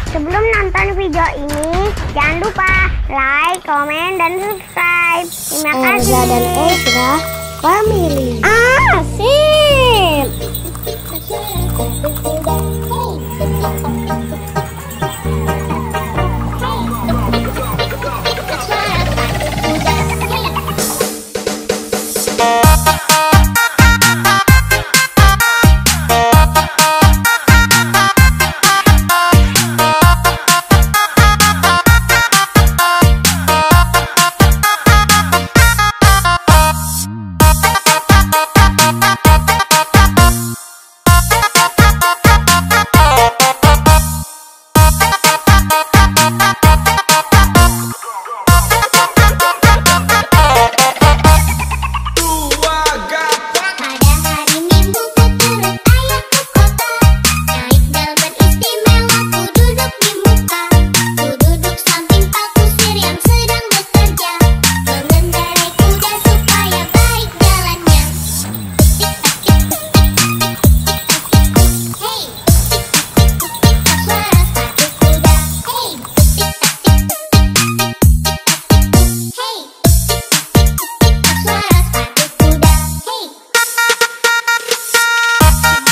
Sebelum nonton video ini, jangan lupa like, komen, dan subscribe. Terima kasih. Erza dan Ezra Family. Sip.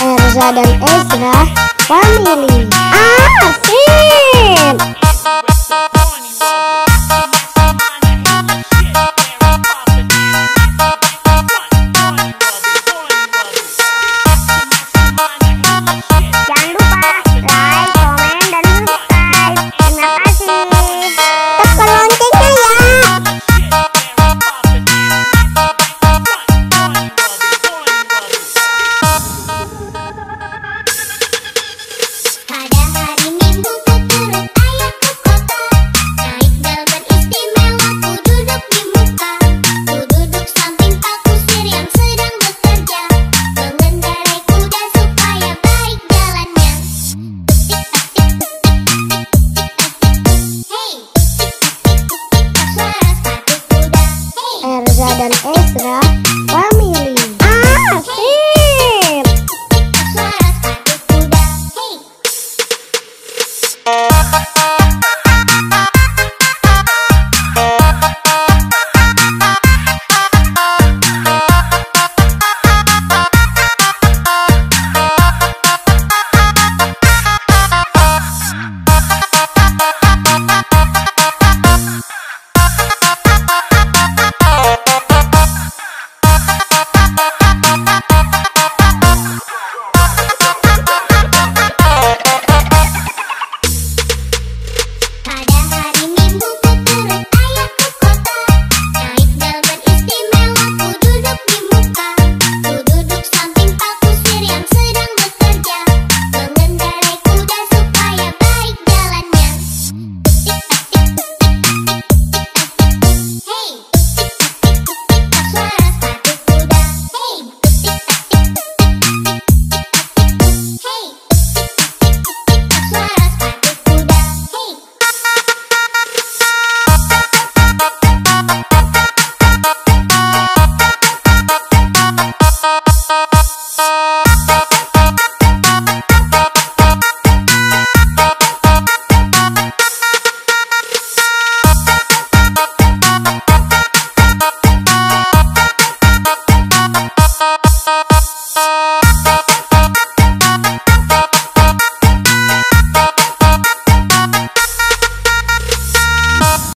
Erza dan Ezra Family. Sip. Jangan lupa like, komen, dan subscribe. Terima kasih. Tekan loncengnya ya. Pada hari Minggu ku turut ayah ke kota. Naik dalam beristimewa ku duduk di muka. Ku duduk samping pak kusir yang sedang bekerja, mengendarai kuda supaya baik jalannya. Hey, suara sepatu kuda. Hey, Erza dan Ezra Family. Sip. suara sepatu kuda. Hey.